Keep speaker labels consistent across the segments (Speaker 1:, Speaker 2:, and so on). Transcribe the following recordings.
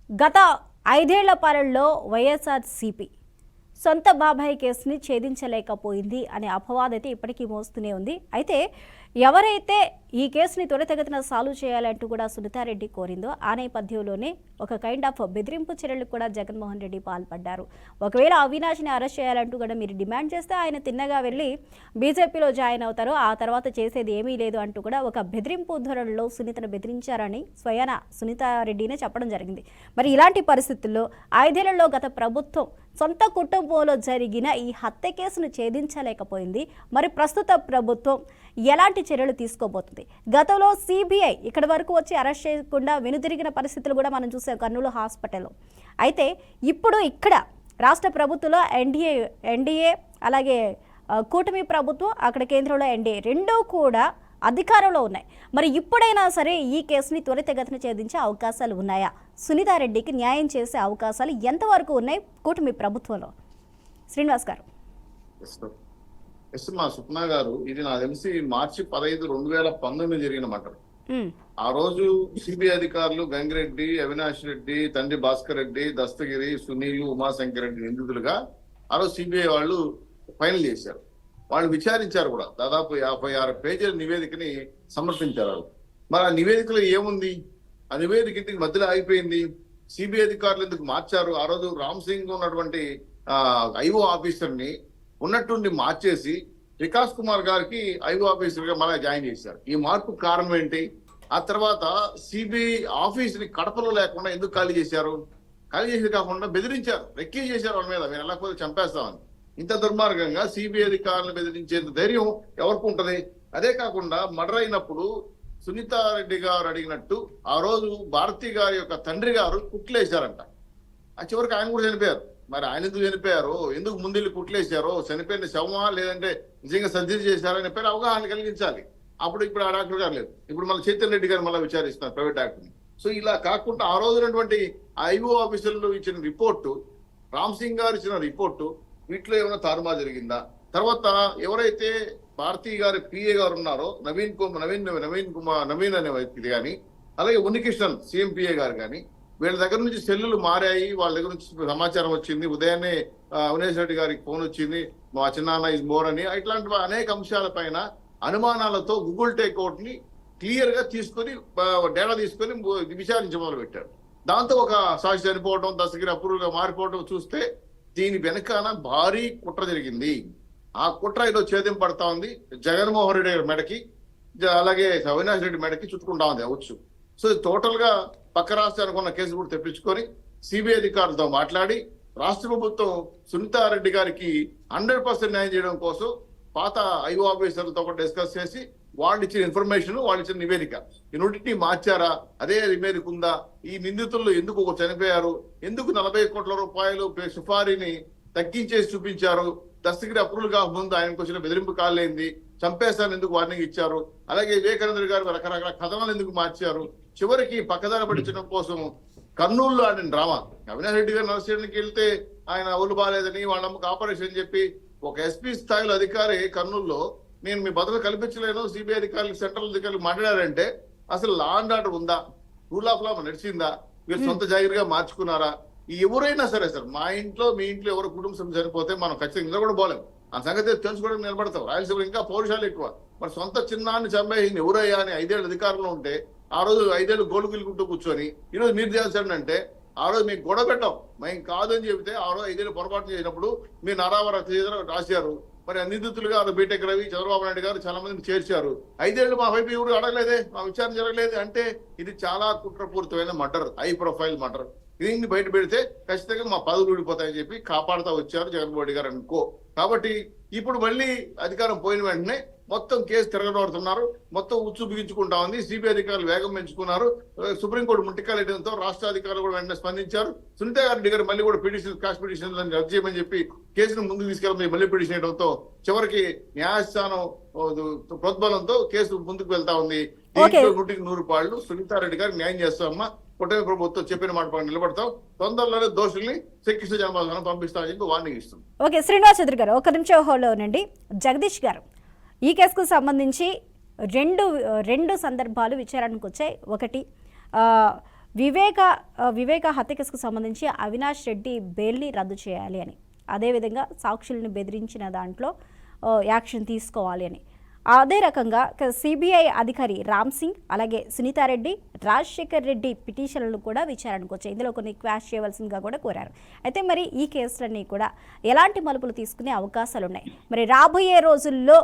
Speaker 1: గత 5 ఏళ్ల పాలనలో వైఎస్ఆర్సీపీ సొంత బాబాయ్ కేసుని ఛేదించలేకపోయింది అనే అపవాదైతే ఇప్పటికీ మోస్తూనే ఉంది. అయితే ఎవరైతే ఈ కేసుని త్వరితగతిన సాల్వ్ చేయాలంటూ కూడా సునీతారెడ్డి కోరిందో ఆ నేపథ్యంలోనే ఒక కైండ్ ఆఫ్ బెదిరింపు చర్యలకు కూడా జగన్మోహన్ రెడ్డి పాల్పడ్డారు. ఒకవేళ అవినాష్ని అరెస్ట్ చేయాలంటూ కూడా మీరు డిమాండ్ చేస్తే ఆయన తిన్నగా వెళ్ళి బీజేపీలో జాయిన్ అవుతారు, ఆ తర్వాత చేసేది ఏమీ లేదు అంటూ కూడా ఒక బెదిరింపు ధోరణిలో సునీతను బెదిరించారని స్వయాన సునీతారెడ్డినే చెప్పడం జరిగింది. మరి ఇలాంటి పరిస్థితుల్లో 5 ఏళ్లలో గత ప్రభుత్వం సొంత కుటుంబంలో జరిగిన ఈ హత్య కేసును ఛేదించలేకపోయింది. మరి ప్రస్తుత ప్రభుత్వం ఎలాంటి చర్యలు తీసుకోబోతుంది? గతంలో సిబిఐ ఇక్కడి వరకు వచ్చి అరెస్ట్ చేయకుండా వెనుదిరిగిన పరిస్థితులు కూడా మనం చూసాం కర్నూలు హాస్పిటల్లో. అయితే ఇప్పుడు ఇక్కడ రాష్ట్ర ప్రభుత్వంలో ఎన్డీఏ అలాగే కూటమి ప్రభుత్వం, అక్కడ కేంద్రంలో ఎన్డీఏ రెండూ కూడా అధికారంలో ఉన్నాయి. మరి ఇప్పుడైనా సరే ఈ కేసుని త్వరితగతిన ఛేదించే అవకాశాలు ఉన్నాయా? సునీతారెడ్డికి న్యాయం చేసే అవకాశాలు ఎంతవరకు ఉన్నాయి కూటమి ప్రభుత్వంలో? శ్రీనివాస్ గారు.
Speaker 2: మా సుప్నా గారు, ఇది నాకు తెలిసి మార్చి 15, 2019 జరిగిన మాట. ఆ రోజు సిబిఐ అధికారులు గంగిరెడ్డి, అవినాష్ రెడ్డి, తండ్రి భాస్కర్ రెడ్డి, దస్తగిరి, సునీల్, ఉమాశంకర్ రెడ్డి నిందితులుగా ఆ రోజు సిబిఐ వాళ్ళు ఫైనల్ చేశారు. వాళ్ళు విచారించారు కూడా. దాదాపు 56 పేజీల నివేదికని సమర్పించారు. మరి ఆ నివేదికలో ఏముంది? ఆ నివేదిక ఇంటికి మధ్యలో ఆగిపోయింది. సిబిఐ అధికారులు ఎందుకు మార్చారు? ఆ రోజు రామ్ సింగ్ ఉన్నటువంటి ఐఓ ఆఫీసర్ ని ఉన్నట్టుండి మార్చేసి వికాస్ కుమార్ గారికి ఐఓ ఆఫీసర్ గా మళ్ళీ జాయిన్ చేశారు. ఈ మార్పు కారణం ఏంటి? ఆ తర్వాత సిబిఐ ఆఫీస్ ని కడపలో లేకుండా ఎందుకు ఖాళీ చేశారు? ఖాళీ చేసి కాకుండా బెదిరించారు, రెక్కీ చేశారు వాళ్ళ మీద. మీరు వెళ్ళకపోతే చంపేస్తామని. ఇంత దుర్మార్గంగా సిబిఐ అధికారులను బెదిరించేంత ధైర్యం ఎవరికి ఉంటది? అదే కాకుండా మర్డర్ అయినప్పుడు సునీతారెడ్డి గారు అడిగినట్టు ఆ రోజు భారతి గారి యొక్క తండ్రి గారు కుట్లేశారంట. ఆ చివరికి ఆయన కూడా చనిపోయారు. మరి ఆయన ఎందుకు చనిపోయారో, ఎందుకు ముందెళ్ళి కుట్లేశారో, చనిపోయిన శవమా లేదంటే నిజంగా సర్జరీ చేశారనే పేరు అవగాహన కలిగించాలి. ఇప్పుడు ఆ డాక్టర్ గారు లేదు. ఇప్పుడు మళ్ళీ చైతన్య రెడ్డి గారు మళ్ళీ విచారిస్తున్నారు, ప్రైవేట్ డాక్టర్ని. సో ఇలా కాకుండా ఆ రోజు ఉన్నటువంటి ఐఓ ఆఫీసర్లు ఇచ్చిన రిపోర్టు, రామ్ సింగ్ గారు ఇచ్చిన రిపోర్టు, వీటిలో ఏమైనా తారుమారు జరిగిందా? తర్వాత ఎవరైతే భారతీ గారి పిఏ గారు ఉన్నారో నవీన్ అనే వ్యక్తి కానీ, అలాగే ఉన్నికృష్ణన్ సిఎంపిఏ గారు కానీ, వీళ్ళ దగ్గర నుంచి సెల్లులు మారాయి. వాళ్ళ దగ్గర నుంచి సమాచారం వచ్చింది. ఉదయాన్నే అవినాష్ రెడ్డి గారికి ఫోన్ వచ్చింది, మా చిన్నాన్న ఇస్ మోర్ అని. ఇట్లాంటి అనేక అంశాల పైన అనుమానాలతో గూగుల్ టేక్అవుట్ ని క్లియర్ గా తీసుకొని డేటా తీసుకొని విచారించ మొదలు పెట్టారు. దాంతో ఒక సాక్షి చనిపోవడం, దస్తగిరి అప్రూవల్ గా మారిపోవడం చూస్తే దీని వెనకాల భారీ కుట్ర జరిగింది. ఆ కుట్ర ఏదో ఛేదింపడతా ఉంది. జగన్మోహన్ రెడ్డి గారి మెడకి, అలాగే అవినాష్ రెడ్డి మెడకి చుట్టుకుంటా ఉంది అవచ్చు. సో టోటల్ గా పక్క రాష్ట్రానికి ఉన్న కేసు కూడా తెప్పించుకొని సిబిఐ అధికారులతో మాట్లాడి రాష్ట్ర ప్రభుత్వం సునీతారెడ్డి గారికి 100% న్యాయం చేయడం కోసం పాత ఐఓ ఆఫీసర్లతో కూడా డిస్కస్ చేసి వాళ్ళు ఇచ్చిన ఇన్ఫర్మేషన్, వాళ్ళు ఇచ్చిన నివేదిక, ఈ నోటిని మార్చారా, అదే నివేదిక ఉందా, ఈ నిందితులు ఎందుకు చనిపోయారు, ఎందుకు 40 కోట్ల రూపాయలు సుపారీని తగ్గించేసి చూపించారు, దస్తగిరి అప్రూవల్ గా ముందు ఆయనకు వచ్చిన బెదిరింపు కాలేంది, చంపేస్తాను ఎందుకు వార్నింగ్ ఇచ్చారు, అలాగే వివేకానంద గారు రకరకాల కథనాలు ఎందుకు మార్చారు, చివరికి పక్కదార పట్టించడం కోసం కర్నూలులో ఆడిన డ్రామా. అవినాష్ రెడ్డి గారు నర్సరీకి వెళ్తే ఆయన ఒళ్ళు బాగాలేదని వాళ్ళ అమ్మకు ఆపరేషన్ చెప్పి ఒక ఎస్పీ స్థాయిలో అధికారి కర్నూలులో నేను మీ భద్రత కల్పించలేను, సిబిఐ అధికారులకు, సెంట్రల్ అధికారులకు మాట్లాడారంటే అసలు లా అండ్ ఆర్డర్ ఉందా, రూల్ ఆఫ్ లా నడిచిందా, మీరు సొంత జాగ్రత్తగా మార్చుకున్నారా? ఎవరైనా సరే సార్, మా ఇంట్లో మీ ఇంట్లో ఎవరు కుటుంబ సభ్యులు చనిపోతే మనం ఖచ్చితంగా నిలబడబోలేం. ఆ సంగతి తెలుసుకోవడానికి నిలబడతాం. రాయలసీమ ఇంకా పౌరుషాలు ఎక్కువ. మరి సొంత చిన్నాన్ని చంపేసింది ఎవరయ్యా అని 5 ఏళ్ళ అధికారంలో ఉంటే ఆ రోజు 5 ఏళ్ళు గోలు గిలుకుంటూ కూర్చొని ఈరోజు మీరు చేయాల్సిందంటే ఆ రోజు మీకు గొడవ పెట్టాం, మేము కాదని చెబితే ఆ రోజు 5 ఏళ్ళు పొరపాటు చేసినప్పుడు మీరు నరావర రాశారు. మరి నిందితులుగా బీటెక్ రవి, చంద్రబాబు నాయుడు గారు చాలా మందిని చేర్చారు. 5 ఏళ్ళు మా వైపు ఎవరు అడగలేదే, మా విచారణ జరగలేదు అంటే ఇది చాలా కుట్రపూరితమైన మర్డర్, హై ప్రొఫైల్ మర్డర్. దీన్ని బయట పెడితే ఖచ్చితంగా మా పదవులు ఊడిపోతాయని చెప్పి కాపాడుతూ వచ్చారు జగన్మోహన్ రెడ్డి గారు అనుకో. కాబట్టి ఇప్పుడు మళ్ళీ అధికారం పోయిన వెంటనే మొత్తం కేసు తిరగబడుతున్నారు, మొత్తం ఉచ్చు బిగించుకుంటా ఉంది. సిబిఐ అధికారులు వేగం పెంచుకున్నారు. సుప్రీంకోర్టు ముట్టికాలేయడంతో రాష్ట్ర అధికారులు కూడా వెంటనే స్పందించారు. సునీతారెడ్డి గారు మళ్ళీ కూడా పిటిషన్, కాస్ట్ పిటిషన్ రద్దు చేయమని చెప్పి కేసును ముందుకు తీసుకెళ్ళి మళ్ళీ పిటిషన్ వేయడంతో చివరికి న్యాయస్థానం ప్రోద్బలంతో కేసు ముందుకు వెళ్తా ఉంది. 100 పాళ్ళు సునీతారెడ్డి గారు న్యాయం చేస్తామమ్మా, కూటమి ప్రభుత్వం చెప్పిన మాట పైన నిలబడతాం, తొందరలోనే దోషుల్ని శిక్షించే జనబాధను పంపిస్తామని చెప్పి వార్నింగ్ ఇస్తుంది.
Speaker 1: ఓకే శ్రీనివాస్ చౌదరి గారు, ఒక నిమిషం హోల్డ్లో ఉండండి. జగదీష్ గారు, ఈ కేసుకు సంబంధించి రెండు సందర్భాలు విచారణకు వచ్చాయి. ఒకటి వివేక హత్య కేసుకు సంబంధించి అవినాష్ రెడ్డి బెయిల్ని రద్దు చేయాలి అని, అదేవిధంగా సాక్షుల్ని బెదిరించిన దాంట్లో యాక్షన్ తీసుకోవాలి అని, అదే రకంగా సిబిఐ అధికారి రామ్ సింగ్ అలాగే సునీతారెడ్డి, రాజశేఖర్ రెడ్డి పిటిషన్లను కూడా విచారణకు వచ్చాయి. ఇందులో కొన్ని క్వాష్ చేయవలసిందిగా కూడా కోరారు. అయితే మరి ఈ కేసులన్నీ కూడా ఎలాంటి మలుపులు తీసుకునే అవకాశాలు ఉన్నాయి? మరి రాబోయే రోజుల్లో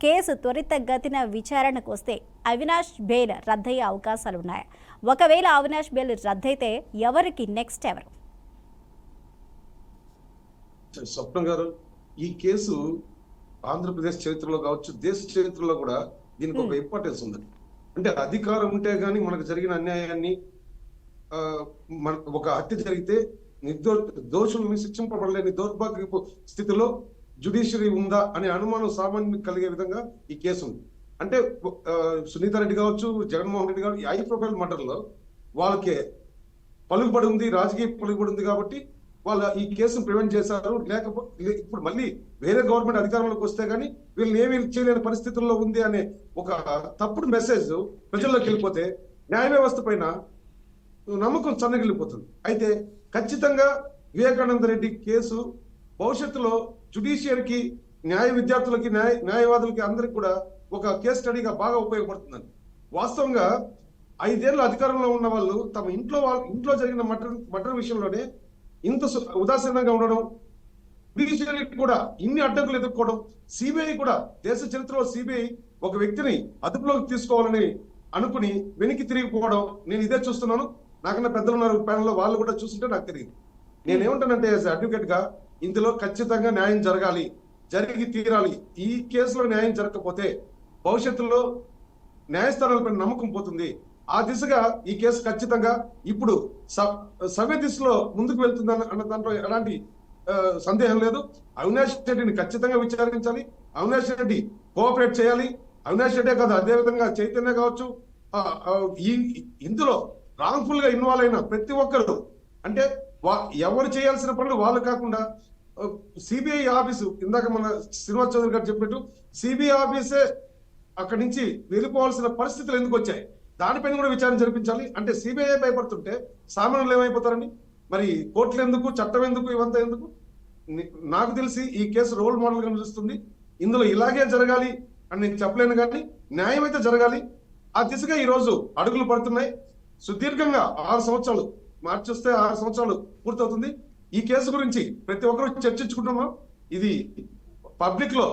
Speaker 1: కేసు త్వరితగతిన విచారణకు వస్తే అవినాష్ బెయిల్ రద్దయ్యే అవకాశాలు ఉన్నాయా? ఒకవేళ అవినాష్ బెయిల్ రద్దయితే ఎవరికి నెక్స్ట్ ఎవరు?
Speaker 3: స్వప్న గారు, ఈ కేసు ఆంధ్రప్రదేశ్ చరిత్రలో కావచ్చు, దేశ చరిత్రలో కూడా దీనికి ఒక ఇంపార్టెన్స్ ఉంది. అంటే అధికారం ఉంటే గానీ మనకు జరిగిన అన్యాయాన్ని, ఒక హత్య జరిగితే దోషుల్ని శిక్షింపబడలేని దౌర్భాగ్యపు స్థితిలో జ్యుడిషియరీ ఉందా అనే అనుమానం సామాన్యం కలిగే విధంగా ఈ కేసు ఉంది. అంటే సునీతారెడ్డి కావచ్చు, జగన్మోహన్ రెడ్డి కావచ్చు, హై ప్రొఫైల్ మర్డర్లో వాళ్ళకి పలుకుబడి ఉంది, రాజకీయ పలుకుబడి ఉంది కాబట్టి వాళ్ళ ఈ కేసును ప్రివెంట్ చేశారు. లేకపోతే ఇప్పుడు మళ్ళీ వేరే గవర్నమెంట్ అధికారంలోకి వస్తే గానీ వీళ్ళని ఏమీ చేయలేని పరిస్థితుల్లో ఉంది అనే ఒక తప్పుడు మెసేజ్ ప్రజల్లోకి వెళ్ళిపోతే న్యాయ వ్యవస్థ పైన నమ్మకం సన్నగిల్లిపోతుంది. అయితే ఖచ్చితంగా వివేకానంద రెడ్డి కేసు భవిష్యత్తులో జుడిషియరీకి, న్యాయ విద్యార్థులకి, న్యాయవాదులకి అందరికి కూడా ఒక కేస్ స్టడీగా బాగా ఉపయోగపడుతుందని. వాస్తవంగా 5 ఏళ్ళ అధికారంలో ఉన్న వాళ్ళు తమ ఇంట్లో జరిగిన మర్డర్ విషయంలోనే ఇంత ఉదాసీనంగా ఉండడం, జుడిషియరీ కూడా ఇన్ని అడ్డంకులు ఎదుర్కోవడం, సిబిఐ కూడా దేశ చరిత్రలో సిబిఐ ఒక వ్యక్తిని అదుపులోకి తీసుకోవాలని అనుకుని వెనక్కి తిరిగిపోవడం నేను ఇదే చూస్తున్నాను. నాకన్నా పెద్దలు ఉన్నారు ప్యానల్లో, వాళ్ళు కూడా చూస్తుంటే నాకు తెలియదు. నేనేమంటానంటే యాజ్ అడ్వకేట్ గా ఇందులో ఖచ్చితంగా న్యాయం జరగాలి, జరిగి తీరాలి. ఈ కేసులో న్యాయం జరగకపోతే భవిష్యత్తులో న్యాయస్థానాలపై నమ్మకం పోతుంది. ఆ దిశగా ఈ కేసు ఖచ్చితంగా ఇప్పుడు సవ్య దిశలో ముందుకు వెళ్తుందని అన్న దాంట్లో ఎలాంటి సందేహం లేదు. అవినాష్ రెడ్డిని ఖచ్చితంగా విచారించాలి, అవినాష్ రెడ్డి కోఆపరేట్ చేయాలి. అవినాష్ రెడ్డే కాదు, అదేవిధంగా చైతన్య కావచ్చు, ఇందులో రాంగ్ఫుల్ గా ఇన్వాల్వ్ అయిన ప్రతి ఒక్కరు, అంటే ఎవరు చేయాల్సిన పనులు వాళ్ళు కాకుండా సిబిఐ ఆఫీసు, ఇందాక మన శ్రీనివాస్ చౌదరి గారు చెప్పినట్టు సిబిఐ ఆఫీసే అక్కడి నుంచి వెళ్ళిపోవాల్సిన పరిస్థితులు ఎందుకు వచ్చాయి, దానిపైన కూడా విచారణ జరిపించాలి. అంటే సిబిఐ భయపడుతుంటే సామాన్యులు ఏమైపోతారండి? మరి కోర్టులు ఎందుకు, చట్టం ఎందుకు, ఇవంతా ఎందుకు? నాకు తెలిసి ఈ కేసు రోల్ మోడల్ గా నిలుస్తుంది. ఇందులో ఇలాగే జరగాలి అని నేను చెప్పలేను, కానీ న్యాయం అయితే జరగాలి. ఆ దిశగా ఈ రోజు అడుగులు పడుతున్నాయి. సుదీర్ఘంగా 6 సంవత్సరాలు, మార్చి వస్తే 6 సంవత్సరాలు పూర్తవుతుంది. ఈ కేసు గురించి ప్రతి ఒక్కరు చర్చించుకుంటున్నాం. ఇది పబ్లిక్ లో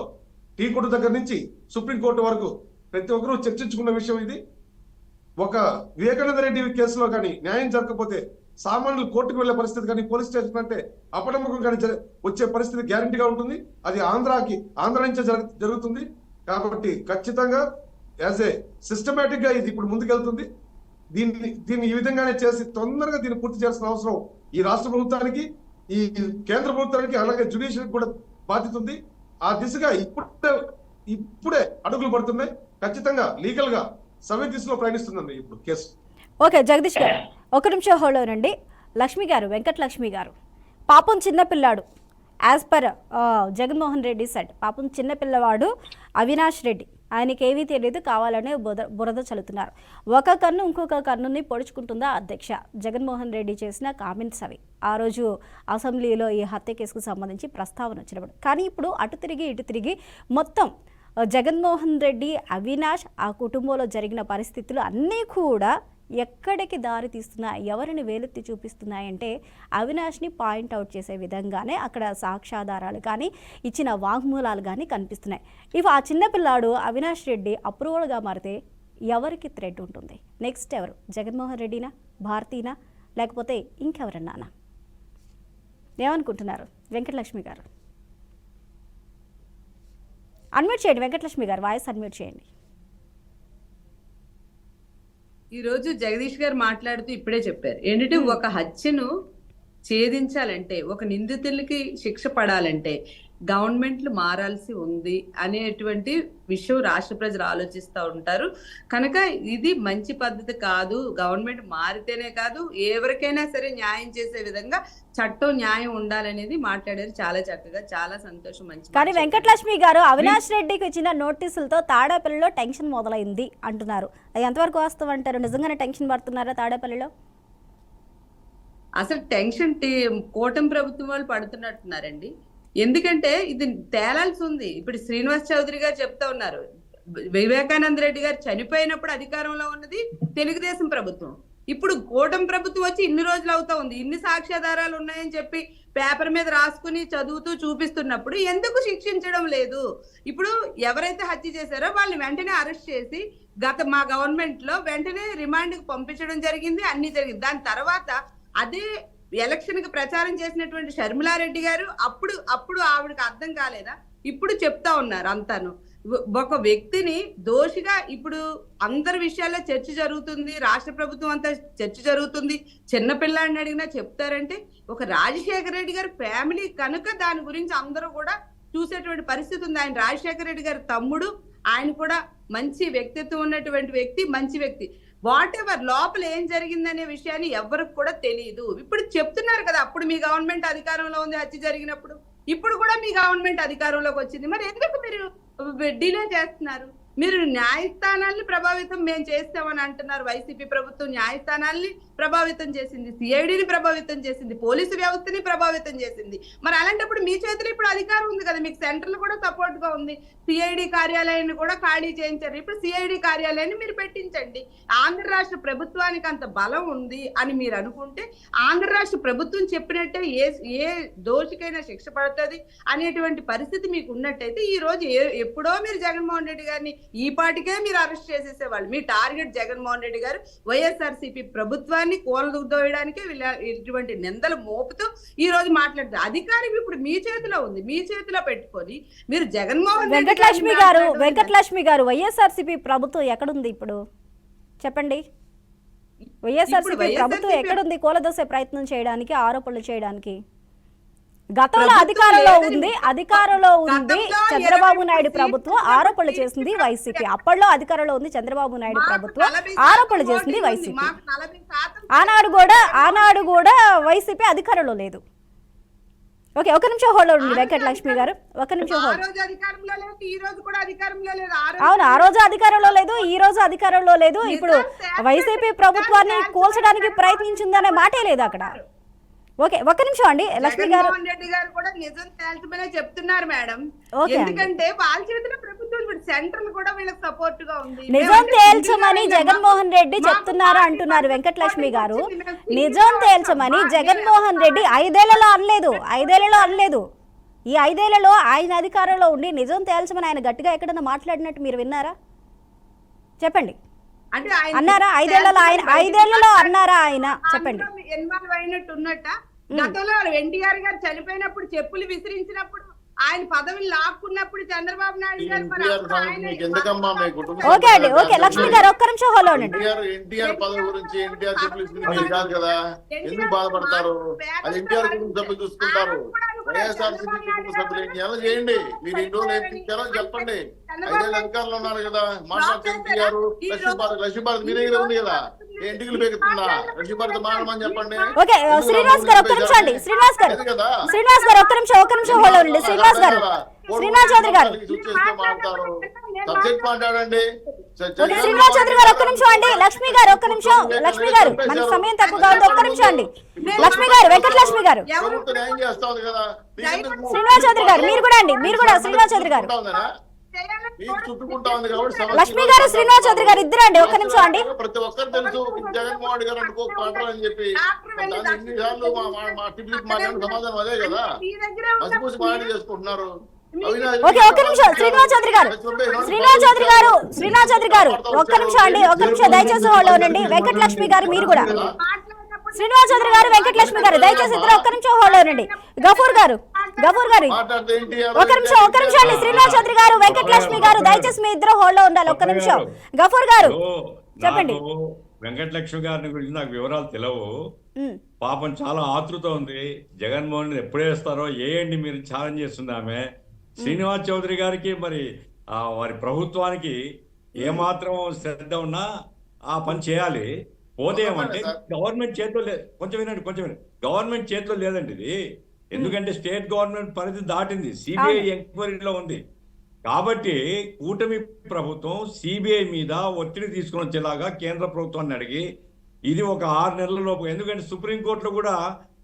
Speaker 3: టీ కోర్టు దగ్గర నుంచి సుప్రీంకోర్టు వరకు ప్రతి ఒక్కరూ చర్చించుకున్న విషయం. ఇది ఒక వివేకానంద రెడ్డి కేసులో కానీ న్యాయం జరగకపోతే సామాన్యులు కోర్టుకు వెళ్లే పరిస్థితి కానీ, పోలీస్ స్టేషన్ అంటే అపనమ్మకం కానీ వచ్చే పరిస్థితి గ్యారంటీగా ఉంటుంది. అది ఆంధ్ర నుంచే జరుగుతుంది. కాబట్టి ఖచ్చితంగా యాజ్ ఏ సిస్టమేటిక్ గా ఇది ఇప్పుడు ముందుకెళ్తుంది. దీన్ని ఈ విధంగానే చేసి తొందరగా దీన్ని పూర్తి చేయాల్సిన అవసరం ఈ రాష్ట్ర ప్రభుత్వానికి, ఈ కేంద్ర ప్రభుత్వానికి, అలాగే జ్యుడిషియరీకి కూడా బాధ్యత ఉంది. ఆ దిశగా ఇప్పుడే అడుగులు పడుతున్నాయి. ఖచ్చితంగా లీగల్ గా సవ్య దిశలో ప్రయాణిస్తుందండి ఇప్పుడు కేసు.
Speaker 1: ఓకే జగదీష్ గారు, ఒక నిమిషం హోల్డ్ రండి. లక్ష్మి గారు, వెంకటలక్ష్మి గారు, పాపం చిన్నపిల్లాడు, యాజ్ పర్ జగన్మోహన్ రెడ్డి సెట్, పాపం చిన్నపిల్లవాడు అవినాష్ రెడ్డి, ఆయనకి ఏమీ తెలియదు, కావాలనే బురద చల్లుతున్నారు. ఒక కన్ను ఇంకొక కన్నుని పొడుచుకుంటుందా అధ్యక్ష? జగన్మోహన్ రెడ్డి చేసిన కామెంట్స్ అవి ఆ రోజు అసెంబ్లీలో ఈ హత్య కేసుకు సంబంధించి ప్రస్తావన వచ్చినప్పుడు. కానీ ఇప్పుడు అటు తిరిగి ఇటు తిరిగి మొత్తం జగన్మోహన్ రెడ్డి, అవినాష్, ఆ కుటుంబంలో జరిగిన పరిస్థితులు అన్నీ కూడా ఎక్కడికి దారి తీస్తున్నాయి, ఎవరిని వేలెత్తి చూపిస్తున్నాయంటే అవినాష్ని పాయింట్అవుట్ చేసే విధంగానే అక్కడ సాక్ష్యాధారాలు కానీ, ఇచ్చిన వాంగ్మూలాలు కానీ కనిపిస్తున్నాయి. ఇవి ఆ చిన్నపిల్లాడు అవినాష్ రెడ్డి అప్రూవల్గా మారితే ఎవరికి థ్రెడ్ ఉంటుంది? నెక్స్ట్ ఎవరు? జగన్మోహన్ రెడ్డినా, భారతీనా, లేకపోతే ఇంకెవరన్నానా? ఏమనుకుంటున్నారు వెంకటలక్ష్మి గారు? అన్మ్యూట్ చేయండి వెంకటలక్ష్మి గారు, వాయిస్ అన్మ్యూట్ చేయండి.
Speaker 4: ఈ రోజు జగదీష్ గారు మాట్లాడుతూ ఇప్పుడే చెప్పారు ఏంటంటే, ఒక హత్యను ఛేదించాలంటే, ఒక నిందితులకి శిక్ష పడాలంటే గవర్నమెంట్లు మారాల్సి ఉంది అనేటువంటి విషయం రాష్ట్ర ప్రజలు ఆలోచిస్తూ ఉంటారు. కనుక ఇది మంచి పద్ధతి కాదు. గవర్నమెంట్ మారితేనే కాదు, ఎవరికైనా సరే న్యాయం చేసే విధంగా చట్టం, న్యాయం ఉండాలనేది మాట్లాడారు. చాలా చక్కగా, చాలా సంతోషం. మంచి.
Speaker 1: కానీ వెంకటలక్ష్మి గారు, అవినాష్ రెడ్డికి ఇచ్చిన నోటీసులతో తాడేపల్లిలో టెన్షన్ మొదలైంది అంటున్నారు. అది ఎంతవరకు వాస్తవం అంటారు? నిజంగానే టెన్షన్ పడుతున్నారా తాడేపల్లిలో?
Speaker 4: అసలు టెన్షన్ కూటమి ప్రభుత్వం వాళ్ళు పడుతున్నట్టున్నారండి. ఎందుకంటే ఇది తేలాల్సి ఉంది. ఇప్పుడు శ్రీనివాస్ చౌదరి గారు చెప్తా ఉన్నారు, వివేకానంద రెడ్డి గారు చనిపోయినప్పుడు అధికారంలో ఉన్నది తెలుగుదేశం ప్రభుత్వం. ఇప్పుడు కూటమి ప్రభుత్వం వచ్చి ఇన్ని రోజులు అవుతా ఉంది, ఇన్ని సాక్ష్యాధారాలు ఉన్నాయని చెప్పి పేపర్ మీద రాసుకుని చదువుతూ చూపిస్తున్నప్పుడు ఎందుకు శిక్షించడం లేదు? ఇప్పుడు ఎవరైతే హత్య చేశారో వాళ్ళని వెంటనే అరెస్ట్ చేసి మా గవర్నమెంట్ లో వెంటనే రిమాండ్ కి పంపించడం జరిగింది, అన్ని జరిగింది. దాని తర్వాత అదే ఎలక్షన్ కి ప్రచారం చేసినటువంటి షర్మిలారెడ్డి గారు అప్పుడు ఆవిడకి అర్థం కాలేదా? ఇప్పుడు చెప్తా ఉన్నారు అంతాను. ఒక వ్యక్తిని దోషిగా ఇప్పుడు అందరి విషయాల్లో చర్చ జరుగుతుంది, రాష్ట్ర ప్రభుత్వం అంతా చర్చ జరుగుతుంది. చిన్నపిల్లాడిని అడిగినా చెప్తారంటే ఒక రాజశేఖర రెడ్డి గారి ఫ్యామిలీ కనుక దాని గురించి అందరూ కూడా చూసేటువంటి పరిస్థితి ఉంది. ఆయన రాజశేఖర రెడ్డి గారి తమ్ముడు, ఆయన కూడా మంచి వ్యక్తిత్వం ఉన్నటువంటి వ్యక్తి, మంచి వ్యక్తి. వాట్ ఎవర్ లోపల ఏం జరిగిందనే విషయాన్ని ఎవరికి కూడా తెలియదు. ఇప్పుడు చెప్తున్నారు కదా, అప్పుడు మీ గవర్నమెంట్ అధికారంలో ఉంది హత్య జరిగినప్పుడు, ఇప్పుడు కూడా మీ గవర్నమెంట్ అధికారంలోకి వచ్చింది, మరి ఎందుకు మీరు డిలే చేస్తున్నారు? మీరు న్యాయస్థానాల్ని ప్రభావితం మేము చేస్తామని అంటున్నారు. వైసీపీ ప్రభుత్వం న్యాయస్థానాల్ని ప్రభావితం చేసింది, సిఐడిని ప్రభావితం చేసింది, పోలీసు వ్యవస్థని ప్రభావితం చేసింది. మరి అలాంటప్పుడు మీ చేతిలో ఇప్పుడు అధికారం ఉంది కదా, మీకు సెంట్రల్ కూడా సపోర్ట్ గా ఉంది. సిఐడి కార్యాలయాన్ని కూడా ఖాళీ చేయించారు, ఇప్పుడు సిఐడి కార్యాలయాన్ని మీరు పెట్టించండి. ఆంధ్ర రాష్ట్ర ప్రభుత్వానికి అంత బలం ఉంది అని మీరు అనుకుంటే ఆంధ్ర రాష్ట్ర ప్రభుత్వం చెప్పినట్టే ఏ దోషికైనా శిక్ష పడుతుంది అనేటువంటి పరిస్థితి మీకు ఉన్నట్టయితే ఈ రోజు ఎప్పుడో మీరు జగన్మోహన్ రెడ్డి గారిని ఈ పాటికే మీరు అరెస్ట్ చేసేసేవాళ్ళు. మీ టార్గెట్ జగన్మోహన్ రెడ్డి గారు వైఎస్ఆర్సీపీ ప్రభుత్వాన్ని కూలదోయడానికే ఇటువంటి నిందలు మోపుతూ ఈ రోజు మాట్లాడుతారు. అధికారం ఇప్పుడు మీ చేతిలో ఉంది, మీ చేతిలో పెట్టుకొని మీరు జగన్మోహన్
Speaker 1: వెంకటలక్ష్మి గారు వైఎస్ఆర్సీపీ ప్రభుత్వం ఎక్కడుంది ఇప్పుడు చెప్పండి? వైఎస్ఆర్సీపీ ప్రభుత్వం ఎక్కడుంది కూలదోసే ప్రయత్నం చేయడానికి, ఆరోపణలు చేయడానికి? గతంలో అధికారంలో ఉంది చంద్రబాబు నాయుడు ప్రభుత్వం, ఆరోపణలు చేసింది వైసీపీ. అప్పట్లో అధికారంలో ఉంది చంద్రబాబు నాయుడు ప్రభుత్వం, ఆరోపణలు చేసింది వైసీపీ. ఆనాడు కూడా వైసీపీ అధికారంలో లేదు. ఓకే, ఒక నిమిషం హోల్డ్ ఉంది వెంకటలక్ష్మి గారు, ఒక నిమిషం హోల్డ్. అవును, ఆ రోజు అధికారంలో లేదు, ఈ రోజు అధికారంలో లేదు. ఇప్పుడు వైసీపీ ప్రభుత్వాన్ని కూల్చడానికి ప్రయత్నించిందనే మాటే లేదు అక్కడ. ఓకే, ఒక్క నిమిషం అండి లక్ష్మి గారు.
Speaker 4: రెడ్డి గారు కూడా నిజం తేల్చమనే చెప్తున్నారు మేడం. ఎందుకంటే వాళ్ళ చేతిలో ప్రభుత్వం సెంట్రల్ కూడా వీళ్ళకి సపోర్ట్ గా ఉంది.
Speaker 1: నిజం తేల్చమని జగన్మోహన్ రెడ్డి చెప్తున్నారు అంటున్నారు వెంకటలక్ష్మి గారు. నిజం తేల్చమని జగన్మోహన్ రెడ్డి 5 ఏళ్లలో అనలేదు. ఈ 5 ఏళ్లలో ఆయన అధికారంలో ఉండి నిజం తేల్చమని ఆయన గట్టిగా ఎక్కడన్నా మాట్లాడినట్టు మీరు విన్నారా? చెప్పండి, అన్నారా? 5 ఏళ్లలో అన్నారా ఆయన? చెప్పండి.
Speaker 4: ఇన్వాల్వ్ అయినట్టు ఉన్నట్ట. గతంలో ఎన్టీఆర్ గారు చనిపోయినప్పుడు చెప్పులు విసిరించినప్పుడు ఆయన పదవిని లాక్కున్నప్పుడు చంద్రబాబు నాయుడు గారు
Speaker 1: ఓకే అండి, ఓకే లక్ష్మి గారు ఒక్క నిమిషం హోల్డ్ ఉండండి.
Speaker 2: ఎన్టీఆర్ పదవి గురించి ఎన్టీఆర్ చెప్పులు కాదు కదా, ఎందుకు బాధపడతారు? అది ఎన్టీఆర్ కుటుంబ సభ్యులు చూసుకుంటారు. వైఎస్ఆర్సీపీ కుటుంబ సభ్యులు ఏం చేయాలో చేయండి. మీరు ఎన్ని రోజులు ఏం చేయాలో చెప్పండి. 5 ఏళ్ళ అధికారంలో ఉన్నారు కదా, మాట్లాడుతున్నారు. లక్ష్మీభారత్ మీ దగ్గర ఉంది కదా, ఇంటికి పెరుగుతుందా? లక్ష్మీభారత్ మానమని చెప్పండి.
Speaker 1: ఓకే, శ్రీనివాస్ గారు ఒక్క నిమిషం అండి. శ్రీనివాస్ గారు ఒక్క నిమిషం హోల్డ్ ఉండండి. శ్రీనివాస్ చౌదరి గారు
Speaker 2: సబ్జెక్ట్ మాట్లాడండి.
Speaker 1: శ్రీనివాస్ చౌదరి గారు ఒక్క నిమిషం అండి. లక్ష్మి గారు ఒక్క నిమిషం. లక్ష్మి గారు మనకి సమయం తక్కువగా ఉంది, ఒక్క నిమిషం అండి. లక్ష్మి గారు, వెంకటలక్ష్మి గారు, శ్రీనివాస్ చౌదరి గారు మీరు కూడా అండి, మీరు కూడా శ్రీనివాస్ చౌదరి గారు, లక్ష్మి గారు, శ్రీనివాస్ చౌదరి గారు ఇద్దరు అండి, ఒక్క నిమిషం అండి.
Speaker 2: ప్రతి ఒక్కరు తెలుసు జగన్మోహన్ గారు అనుకో అని చెప్పి ఎన్నిసార్లు సమాధానం అదే కదా, మసిపూసి మాట్లాడి చేసుకుంటున్నారు.
Speaker 1: ఓకే, ఒక్క నిమిషం శ్రీనివాస్ చౌదరి గారు ఒక్క నిమిషం అండి, ఒక్క నిమిషం దయచేసి హోల్డ్ ఉండండి. వెంకటలక్ష్మి గారు మీరు కూడా, శ్రీనివాస్ చౌదరి గారు, వెంకటలక్ష్మి గారు దయచేసి ఇద్దరు ఒక్క నిమిషం హోల్డ్ ఉండండి. గఫూర్ గారు ఒక్క నిమిషం అండి. శ్రీనివాస్ చౌదరి గారు, వెంకటలక్ష్మి గారు దయచేసి మీ ఇద్దరు హోల్డ్ ఉండాలి, ఒక్క నిమిషం. గఫూర్ గారు చెప్పండి.
Speaker 5: వెంకటలక్ష్మి గారిని గురించి నాకు వివరాలు తెలియవు. పాపం చాలా ఆతృత ఉంది. జగన్మోహన్ ఎప్పుడు వేస్తారో ఏంటి మీరు ఛాలెంజ్ చేస్తుంది ఆమె. శ్రీనివాస్ చౌదరి గారికి మరి వారి ప్రభుత్వానికి ఏమాత్రం శ్రద్ధ ఉన్నా ఆ పని చేయాలి. పోతే ఏమంటే గవర్నమెంట్ చేతిలో లేదు. కొంచెం వినండి. గవర్నమెంట్ చేతిలో లేదండి ఇది. ఎందుకంటే స్టేట్ గవర్నమెంట్ పరిధి దాటింది, సిబిఐ ఎంక్వైరీలో ఉంది. కాబట్టి కూటమి ప్రభుత్వం సిబిఐ మీద ఒత్తిడి తీసుకుని వచ్చేలాగా కేంద్ర ప్రభుత్వాన్ని అడిగి ఇది ఒక 6 నెలల లోపు, ఎందుకంటే సుప్రీంకోర్టులో కూడా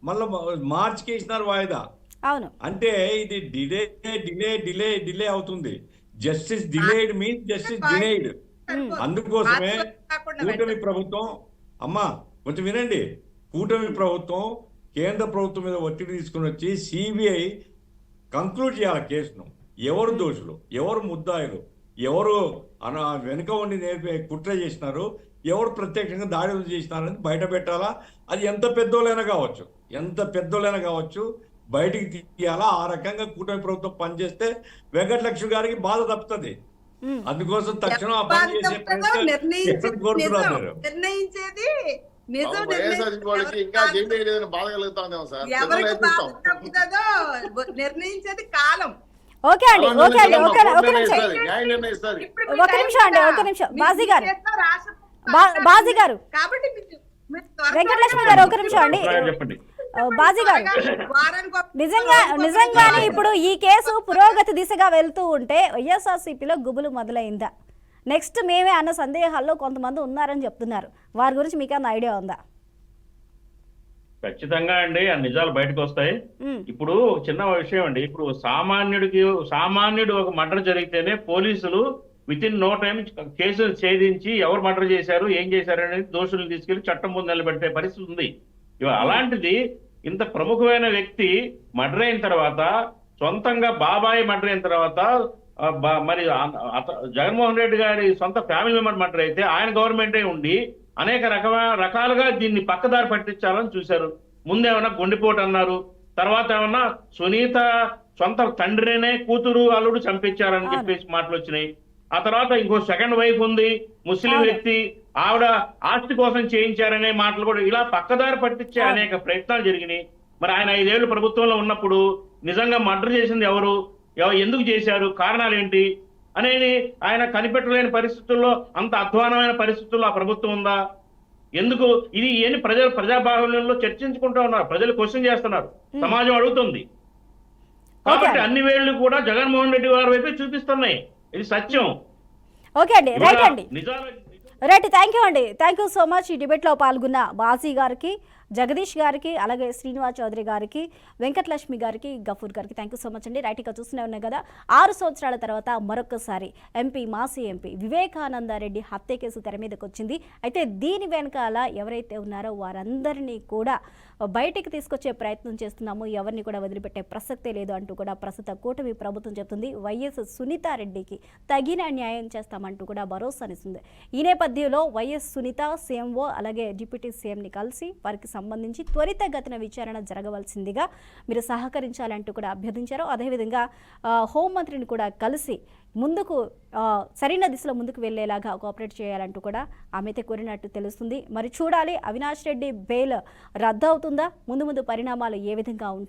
Speaker 5: మళ్ళీ మార్చికి ఇచ్చినారు వాయిదా.
Speaker 1: అవును.
Speaker 5: అంటే ఇది డిలే డిలే డిలే డిలే అవుతుంది. Justice delayed means justice delayed. అందుకోసమే కూటమి ప్రభుత్వం, అమ్మా కొంచెం వినండి, కూటమి ప్రభుత్వం కేంద్ర ప్రభుత్వం మీద ఒత్తిడి తీసుకుని వచ్చి సిబిఐ కంక్లూడ్ చేయాలి కేసును. ఎవరు దోషులు, ఎవరు ముద్దాయిలు, ఎవరు వెనుక ఉండి కుట్ర చేసినారు, ఎవరు ప్రత్యక్షంగా దాడులు చేసినారని బయట పెట్టాలా. అది ఎంత పెద్దోళ్ళైనా కావచ్చు బయటికి తీయాలా. ఆ రకంగా కూటమి ప్రభుత్వం పనిచేస్తే వెంకటలక్ష్మి గారికి బాధ తప్పుతుంది. అందుకోసం తక్షణం ఆ పని చేసే కోరుతున్నారు.
Speaker 4: నిర్ణయించేది
Speaker 2: వాళ్ళకి ఇంకా జైలు వేయలేదని బాధ కలుగుతాందేమో సార్.
Speaker 4: నిర్ణయించేది కాలం.
Speaker 1: ఓకే అండి, ఓకే అండి, ఒక నిమిషం బాజీ గారు,
Speaker 4: కాబట్టి
Speaker 1: వెంకటలక్ష్మి గారు ఒక నిమిషం అండి.
Speaker 5: చెప్పండి
Speaker 1: బాజీ గారు, నిజంగానే ఇప్పుడు ఈ కేసు పురోగతి దిశగా వెళ్తూ ఉంటే వైఎస్ఆర్సీపీలో గుబులు మొదలైందా? నెక్స్ట్ మేమే అన్న సందేహాల్లో కొంతమంది ఉన్నారని చెప్తున్నారు. వారి గురించి మీకు అన్న ఐడియా ఉందా?
Speaker 6: ఖచ్చితంగా అండి, ఆ నిజాలు బయటకు వస్తాయి. ఇప్పుడు చిన్న విషయం అండి, ఇప్పుడు సామాన్యుడు ఒక మర్డర్ జరిగితేనే పోలీసులు విత్ ఇన్ నో టైం కేసులు ఛేదించి ఎవరు మర్డర్ చేశారు, ఏం చేశారు అనేది దోషులను తీసుకెళ్లి చట్టం ముందు నిలబెట్టే పరిస్థితి ఉంది. అలాంటిది ఇంత ప్రముఖమైన వ్యక్తి మర్డర్ అయిన తర్వాత, సొంతంగా బాబాయ్ మర్డర్ అయిన తర్వాత, మరి జగన్మోహన్ రెడ్డి గారి సొంత ఫ్యామిలీ మెంబర్ మర్డర్ అయితే ఆయన గవర్నమెంటే ఉండి అనేక రకాలుగా దీన్ని పక్కదారి పట్టించాలని చూశారు. ముందేమన్నా గుండెపోటు అన్నారు, తర్వాత ఏమన్నా సునీత సొంత తండ్రినే కూతురు అల్లుడు చంపించారని చెప్పేసి మాటలు వచ్చినాయి. ఆ తర్వాత ఇంకో సెకండ్ వైఫ్ ఉంది, ముస్లిం వ్యక్తి, ఆవిడ ఆస్తి కోసం చేయించారనే మాటలు కూడా, ఇలా పక్కదారి పట్టించే అనేక ప్రయత్నాలు జరిగినాయి. మరి ఆయన 5 ఏళ్ళు ప్రభుత్వంలో ఉన్నప్పుడు నిజంగా మర్డర్ చేసింది ఎవరు, ఎందుకు చేశారు, కారణాలు ఏంటి అనేది ఆయన కనిపెట్టలేని పరిస్థితుల్లో, అంత అధ్వానమైన పరిస్థితుల్లో ఆ ప్రభుత్వం ఉందా? ఎందుకు ఇది ఏని ప్రజాబాహుళ్యంలో చర్చించుకుంటూ ఉన్నారు, ప్రజలు క్వశ్చన్ చేస్తున్నారు, సమాజం అడుగుతుంది. కాబట్టి అన్ని వేళ్లు కూడా జగన్మోహన్ రెడ్డి గారి వైపే చూపిస్తున్నాయి. ఇది సత్యం.
Speaker 1: ఓకే అండి, రైట్ అండి, రైట్. థ్యాంక్ యూ అండి, థ్యాంక్ యూ సో మచ్. ఈ డిబేట్లో పాల్గొన్న బాజీ గారికి, జగదీష్ గారికి, అలాగే శ్రీనివాస్ చౌదరి గారికి, వెంకటలక్ష్మి గారికి, గఫూర్ గారికి థ్యాంక్ యూ సో మచ్ అండి. రైట్, ఇక చూస్తూనే ఉన్నాయి కదా, 6 సంవత్సరాల తర్వాత మరొకసారి మాజీ ఎంపీ వివేకానందరెడ్డి హత్య కేసు తెర మీదకి వచ్చింది. అయితే దీని వెనకాల ఎవరైతే ఉన్నారో వారందరినీ కూడా బయటికి తీసుకొచ్చే ప్రయత్నం చేస్తున్నాము, ఎవరిని కూడా వదిలిపెట్టే ప్రసక్తే లేదు అంటూ కూడా ప్రస్తుత కూటమి ప్రభుత్వం చెప్తుంది. వైఎస్ సునీతారెడ్డికి తగిన న్యాయం చేస్తామంటూ కూడా భరోసానిస్తుంది. ఈ నేపథ్యంలో వైఎస్ సునీత సీఎంఓ అలాగే డిప్యూటీ సీఎంని కలిసి వారికి సంబంధించి త్వరితగతిన విచారణ జరగవలసిందిగా మీరు సహకరించాలంటూ కూడా అభ్యర్థించారు. అదేవిధంగా హోంమంత్రిని కూడా కలిసి ముందుకు సరైన దిశలో ముందుకు వెళ్లేలాగా కోఆపరేట్ చేయాలంటూ కూడా ఆమె అయితే కోరినట్టు తెలుస్తుంది. మరి చూడాలి, అవినాష్ రెడ్డి బెయిల్ రద్దు అవుతుందా, ముందు పరిణామాలు ఏ విధంగా ఉంటాయి.